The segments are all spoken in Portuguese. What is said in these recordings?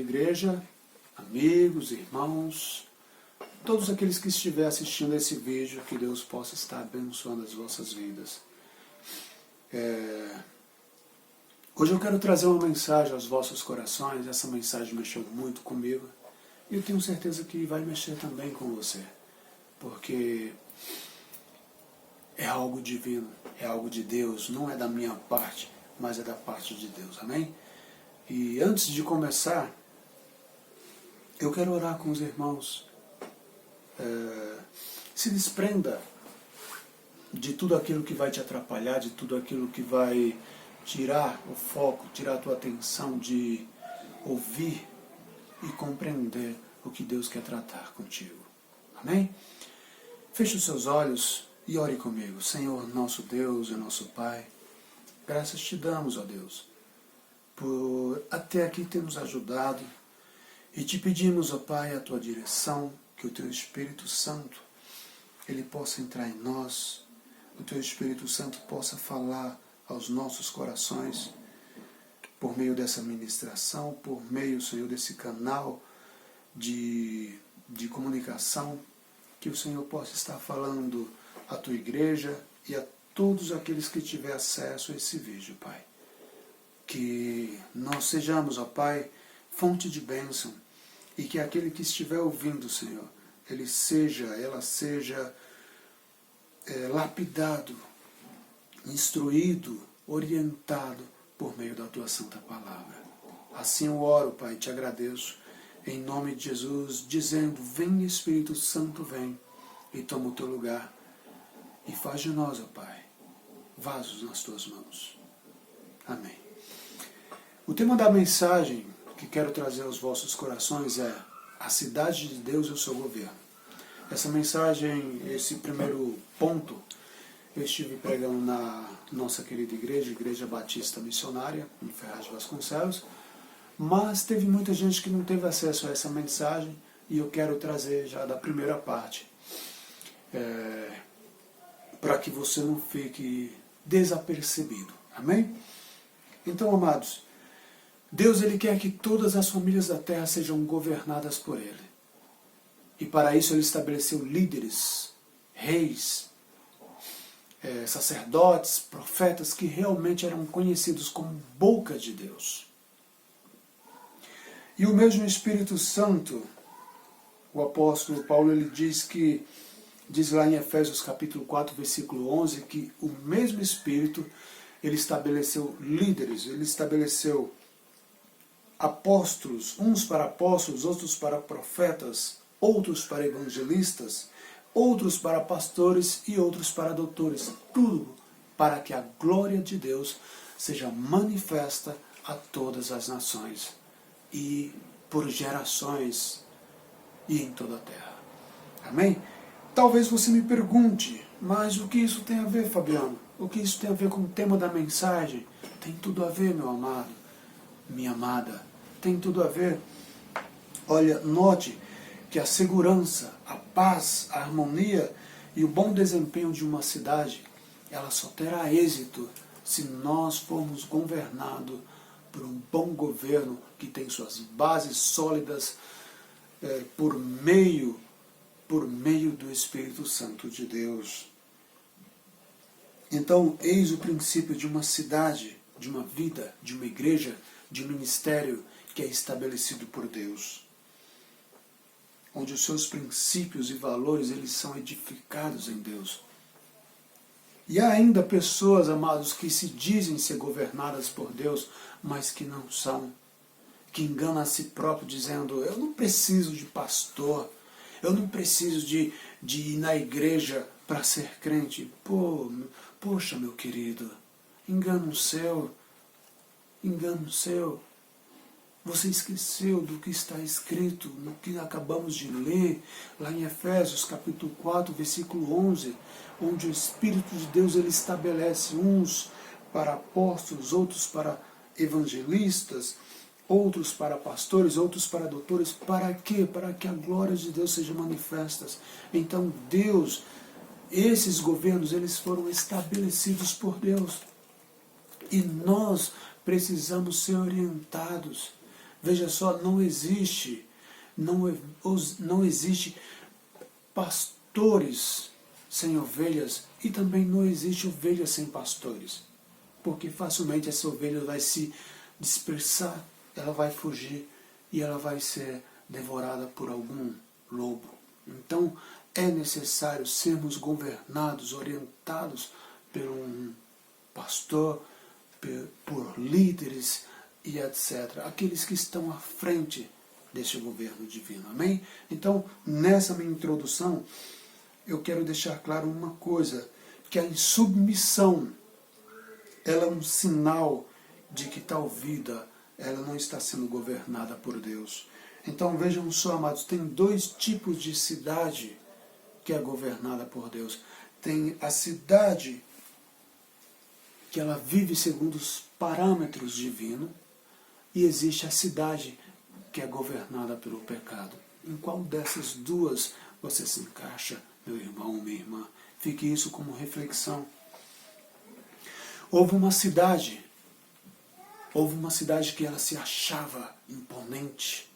amada igreja, amigos, irmãos, todos aqueles que estiverem assistindo esse vídeo, que Deus possa estar abençoando as vossas vidas. Hoje eu quero trazer uma mensagem aos vossos corações. Essa mensagem mexeu muito comigo e eu tenho certeza que vai mexer também com você, porque é algo divino, é algo de Deus, não é da minha parte, mas é da parte de Deus, amém? E antes de começar, eu quero orar com os irmãos. Se desprenda de tudo aquilo que vai te atrapalhar, de tudo aquilo que vai tirar o foco, tirar a tua atenção de ouvir e compreender o que Deus quer tratar contigo. Amém? Feche os seus olhos e ore comigo. Senhor, nosso Deus e nosso Pai, graças te damos, ó Deus, por até aqui ter nos ajudado, e te pedimos, ó Pai, a tua direção, que o teu Espírito Santo, ele possa entrar em nós, o teu Espírito Santo possa falar aos nossos corações, por meio dessa ministração, por meio, Senhor, desse canal de comunicação, que o Senhor possa estar falando à tua igreja e a todos aqueles que tiver acesso a esse vídeo, Pai. Que nós sejamos, ó Pai, fonte de bênção, e que aquele que estiver ouvindo, Senhor, ela seja lapidado, instruído, orientado por meio da tua santa palavra. Assim eu oro, Pai, te agradeço, em nome de Jesus, dizendo: vem Espírito Santo, vem e toma o teu lugar e faz de nós, ó Pai, vasos nas tuas mãos. Amém. O tema da mensagem que quero trazer aos vossos corações é: a cidade de Deus e o seu governo. Essa mensagem, esse primeiro ponto, eu estive pregando na nossa querida igreja, Igreja Batista Missionária, em Ferraz de Vasconcelos, mas teve muita gente que não teve acesso a essa mensagem, e eu quero trazer já da primeira parte, para que você não fique desapercebido. Amém? Então, amados, Deus, ele quer que todas as famílias da terra sejam governadas por ele. E para isso ele estabeleceu líderes, reis, sacerdotes, profetas, que realmente eram conhecidos como boca de Deus. E o mesmo Espírito Santo, o apóstolo Paulo, ele diz lá em Efésios capítulo 4, versículo 11, que o mesmo Espírito, ele estabeleceu líderes, ele estabeleceu apóstolos, uns para apóstolos, outros para profetas, outros para evangelistas, outros para pastores e outros para doutores. Tudo para que a glória de Deus seja manifesta a todas as nações e por gerações e em toda a terra. Amém? Talvez você me pergunte: mas o que isso tem a ver, Fabiano? O que isso tem a ver com o tema da mensagem? Tem tudo a ver, meu amado, minha amada. Tem tudo a ver. Olha, note que a segurança, a paz, a harmonia e o bom desempenho de uma cidade, ela só terá êxito se nós formos governados por um bom governo que tem suas bases sólidas por meio do Espírito Santo de Deus. Então, eis o princípio de uma cidade, de uma vida, de uma igreja, de um ministério que é estabelecido por Deus, onde os seus princípios e valores, eles são edificados em Deus. E há ainda pessoas, amados, que se dizem ser governadas por Deus, mas que não são, que enganam a si próprio, dizendo: eu não preciso de pastor, eu não preciso de ir na igreja para ser crente. Poxa, meu querido, engano seu. Você esqueceu do que está escrito, no que acabamos de ler, lá em Efésios capítulo 4, versículo 11, onde o Espírito de Deus, ele estabelece uns para apóstolos, outros para evangelistas, outros para pastores, outros para doutores. Para quê? Para que a glória de Deus seja manifesta. Então Deus, esses governos, eles foram estabelecidos por Deus. E nós precisamos ser orientados Veja só, não existe pastores sem ovelhas e também não existe ovelhas sem pastores. Porque facilmente essa ovelha vai se dispersar, ela vai fugir e ela vai ser devorada por algum lobo. Então é necessário sermos governados, orientados por um pastor, por líderes e etc. Aqueles que estão à frente deste governo divino. Amém? Então, nessa minha introdução, eu quero deixar claro uma coisa, que a insubmissão, ela é um sinal de que tal vida, ela não está sendo governada por Deus. Então, vejam só, amados, tem dois tipos de cidade que é governada por Deus. Tem a cidade que ela vive segundo os parâmetros divinos, e existe a cidade que é governada pelo pecado. Em qual dessas duas você se encaixa, meu irmão, minha irmã? Fique isso como reflexão. Houve uma cidade que ela se achava imponente,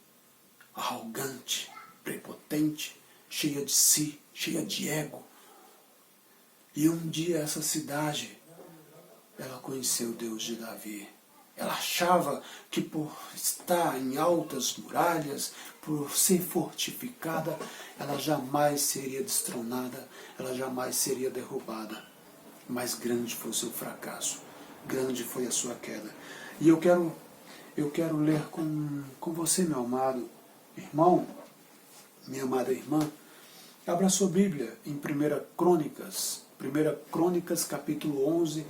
arrogante, prepotente, cheia de si, cheia de ego. E um dia essa cidade, ela conheceu o Deus de Davi. Ela achava que por estar em altas muralhas, por ser fortificada, ela jamais seria destronada, ela jamais seria derrubada. Mas grande foi o seu fracasso, grande foi a sua queda. E eu quero ler com você, meu amado irmão, minha amada irmã. Abra sua Bíblia em 1 Crônicas, capítulo 11,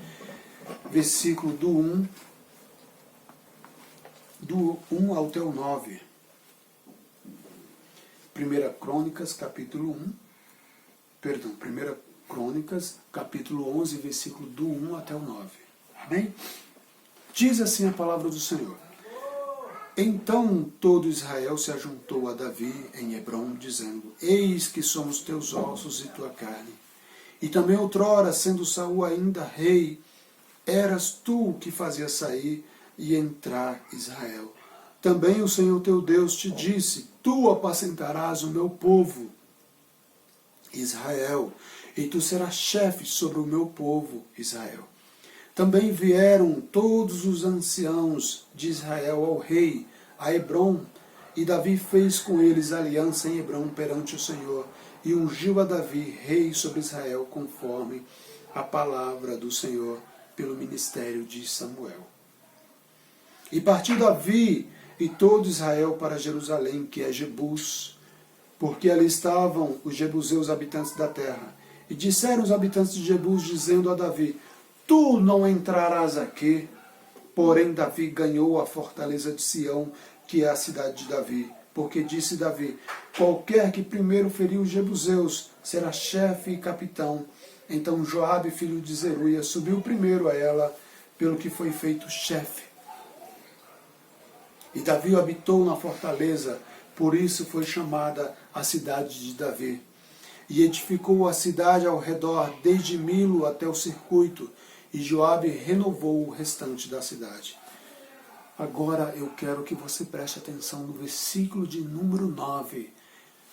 versículo do 1 até o 9. 1 Crônicas, capítulo 11, versículo do 1 até o 9. Amém? Diz assim a palavra do Senhor. Então todo Israel se ajuntou a Davi em Hebrom, dizendo: Eis que somos teus ossos e tua carne. E também outrora, sendo Saul ainda rei, eras tu que fazias sair e entrar Israel. Também o Senhor teu Deus te disse: Tu apacentarás o meu povo, Israel, e tu serás chefe sobre o meu povo, Israel. Também vieram todos os anciãos de Israel ao rei, a Hebrom, e Davi fez com eles aliança em Hebrom perante o Senhor, e ungiu a Davi rei sobre Israel, conforme a palavra do Senhor, pelo ministério de Samuel. E partiu Davi e todo Israel para Jerusalém, que é Jebus, porque ali estavam os jebuseus habitantes da terra. E disseram os habitantes de Jebus, dizendo a Davi: Tu não entrarás aqui. Porém Davi ganhou a fortaleza de Sião, que é a cidade de Davi. Porque disse Davi: Qualquer que primeiro ferir os jebuseus será chefe e capitão. Então Joabe, filho de Zeruia, subiu primeiro a ela, pelo que foi feito chefe. E Davi habitou na fortaleza, por isso foi chamada a cidade de Davi. E edificou a cidade ao redor, desde Milo até o circuito, e Joabe renovou o restante da cidade. Agora eu quero que você preste atenção no versículo de número 9.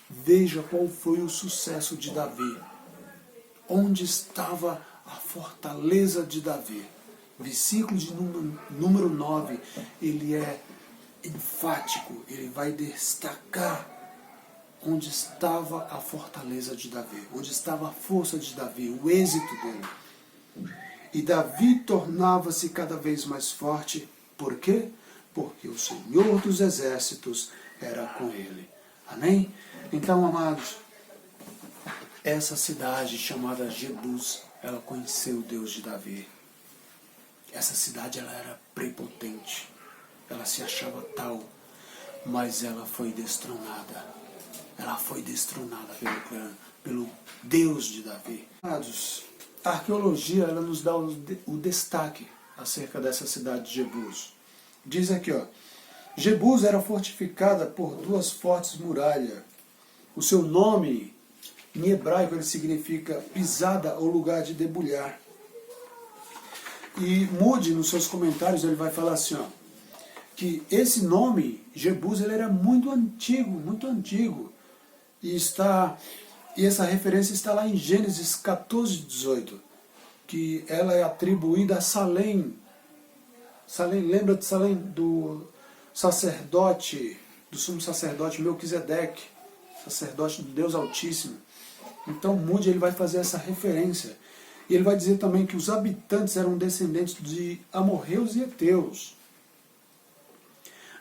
Veja qual foi o sucesso de Davi. Onde estava a fortaleza de Davi? Versículo de número 9, ele é enfático, ele vai destacar onde estava a fortaleza de Davi, onde estava a força de Davi, o êxito dele. E Davi tornava-se cada vez mais forte. Por quê? Porque o Senhor dos Exércitos era com ele. Amém? Então, amados, essa cidade chamada Jebus, ela conheceu o Deus de Davi. Essa cidade, ela era prepotente. Ela se achava tal, mas ela foi destronada. Ela foi destronada pelo Deus de Davi. Amados, a arqueologia, ela nos dá o destaque acerca dessa cidade de Jebus. Diz aqui, ó: Jebus era fortificada por duas fortes muralhas. O seu nome, em hebraico, ele significa pisada ou lugar de debulhar. E Moody, nos seus comentários, ele vai falar assim, ó, que esse nome, Jebus, ele era muito antigo, muito antigo. E essa referência está lá em Gênesis 14, 18, que ela é atribuída a Salém. Salém, lembra de Salém? Do sacerdote, do sumo sacerdote Melquisedeque, sacerdote do Deus Altíssimo. Então Moody ele vai fazer essa referência. E ele vai dizer também que os habitantes eram descendentes de amorreus e heteus.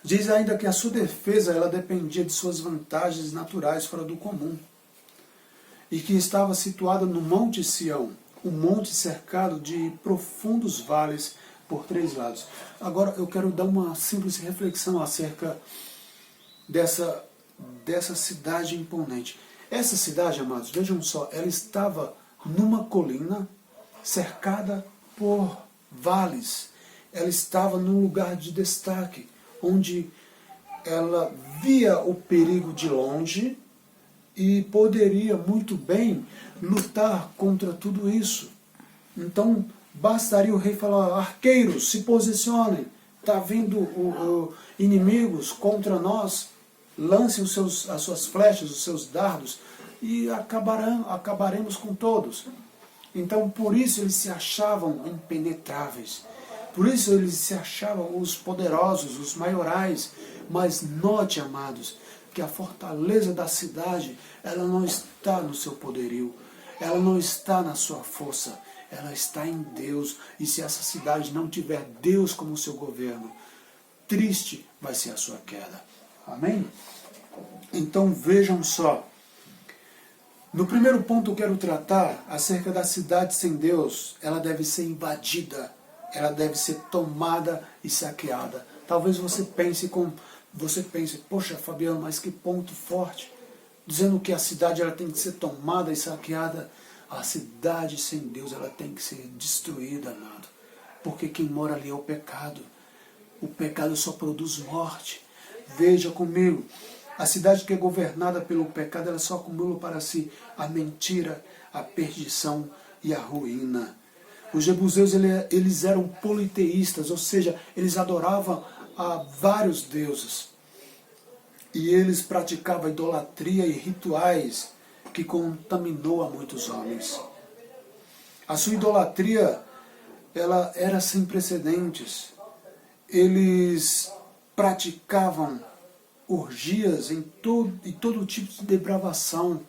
Diz ainda que a sua defesa ela dependia de suas vantagens naturais fora do comum. E que estava situada no Monte Sião, um monte cercado de profundos vales por 3 lados. Agora eu quero dar uma simples reflexão acerca dessa cidade imponente. Essa cidade, amados, vejam só, ela estava numa colina cercada por vales. Ela estava num lugar de destaque, onde ela via o perigo de longe e poderia muito bem lutar contra tudo isso. Então, bastaria o rei falar: arqueiros, se posicionem, está vindo inimigos contra nós, lancem as suas flechas, os seus dardos, e acabaremos com todos. Então, por isso eles se achavam impenetráveis. Por isso eles se achavam os poderosos, os maiorais. Mas note, amados, que a fortaleza da cidade, ela não está no seu poderio, ela não está na sua força, ela está em Deus. E se essa cidade não tiver Deus como seu governo, triste vai ser a sua queda. Amém? Então vejam só. No primeiro ponto eu quero tratar acerca da cidade sem Deus. Ela deve ser invadida, ela deve ser tomada e saqueada. Talvez você pense, poxa, Fabiano, mas que ponto forte, dizendo que a cidade ela tem que ser tomada e saqueada. A cidade sem Deus ela tem que ser destruída, amado, porque quem mora ali é o pecado. O pecado só produz morte. Veja comigo, a cidade que é governada pelo pecado, ela só acumula para si a mentira, a perdição e a ruína. Os jebuseus eles eram politeístas, ou seja, eles adoravam a vários deuses. E eles praticavam idolatria e rituais que contaminou a muitos homens. A sua idolatria ela era sem precedentes. Eles praticavam orgias em todo tipo de depravação.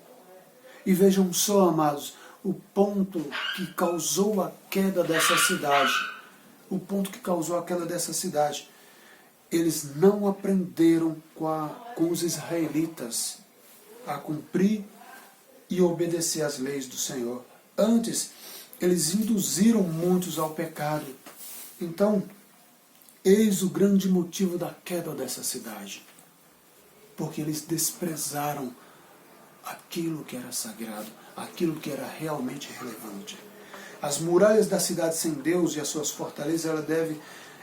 E vejam só, amados, o ponto que causou a queda dessa cidade. O ponto que causou a queda dessa cidade. Eles não aprenderam com os israelitas a cumprir e obedecer às leis do Senhor. Antes, eles induziram muitos ao pecado. Então, eis o grande motivo da queda dessa cidade. Porque eles desprezaram aquilo que era sagrado, aquilo que era realmente relevante. As muralhas da cidade sem Deus e as suas fortalezas,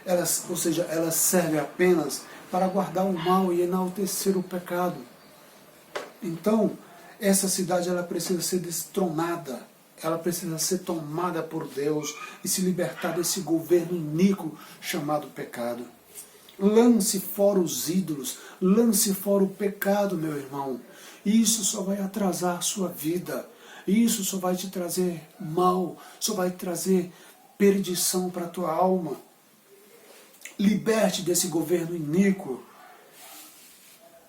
elas servem apenas para guardar o mal e enaltecer o pecado. Então, essa cidade ela precisa ser destronada, ela precisa ser tomada por Deus e se libertar desse governo iníquo chamado pecado. Lance fora os ídolos, lance fora o pecado, meu irmão. Isso só vai atrasar a sua vida. Isso só vai te trazer mal, só vai trazer perdição para a tua alma. Liberte desse governo iníquo.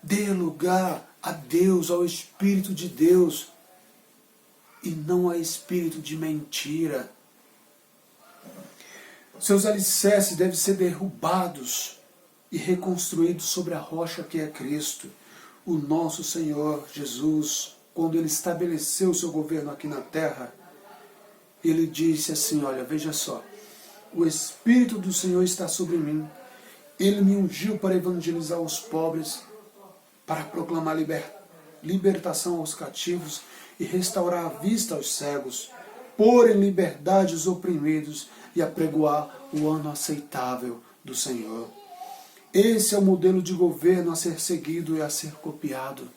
Dê lugar a Deus, ao Espírito de Deus, e não a espírito de mentira. Seus alicerces devem ser derrubados e reconstruídos sobre a rocha que é Cristo. O nosso Senhor Jesus, quando Ele estabeleceu o seu governo aqui na terra, Ele disse assim, olha, veja só, o Espírito do Senhor está sobre mim, Ele me ungiu para evangelizar os pobres, para proclamar libertação aos cativos e restaurar a vista aos cegos, pôr em liberdade os oprimidos e apregoar o ano aceitável do Senhor. Esse é o modelo de governo a ser seguido e a ser copiado.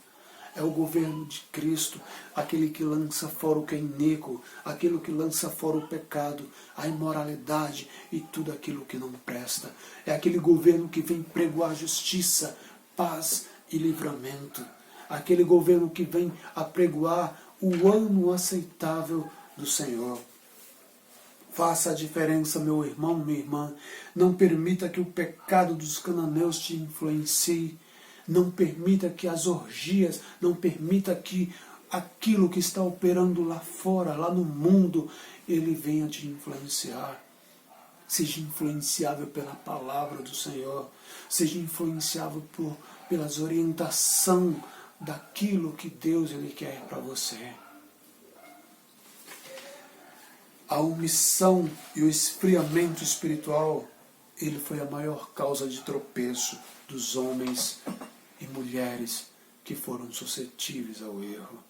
É o governo de Cristo, aquele que lança fora o que é iníquo, aquele que lança fora o pecado, a imoralidade e tudo aquilo que não presta. É aquele governo que vem pregoar justiça, paz e livramento. Aquele governo que vem apregoar o ano aceitável do Senhor. Faça a diferença, meu irmão, minha irmã. Não permita que o pecado dos cananeus te influencie. Não permita que as orgias, não permita que aquilo que está operando lá fora, lá no mundo, ele venha te influenciar. Seja influenciável pela palavra do Senhor. Seja influenciável pelas orientações daquilo que Deus ele quer para você. A omissão e o esfriamento espiritual, ele foi a maior causa de tropeço dos homens e mulheres que foram suscetíveis ao erro.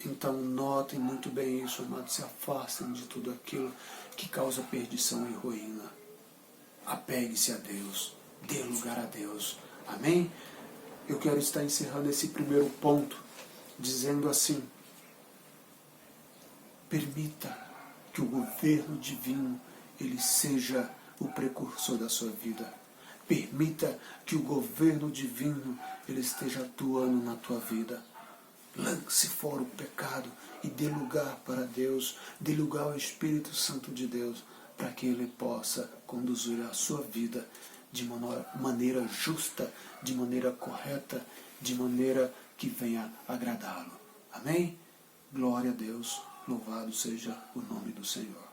Então notem muito bem isso, amados, se afastem de tudo aquilo que causa perdição e ruína. Apegue-se a Deus, dê lugar a Deus. Amém? Eu quero estar encerrando esse primeiro ponto, dizendo assim: permita que o governo divino ele seja o precursor da sua vida. Permita que o governo divino ele esteja atuando na tua vida. Lance fora o pecado e dê lugar para Deus, dê lugar ao Espírito Santo de Deus, para que ele possa conduzir a sua vida de maneira justa, de maneira correta, de maneira que venha agradá-lo. Amém? Glória a Deus, louvado seja o nome do Senhor.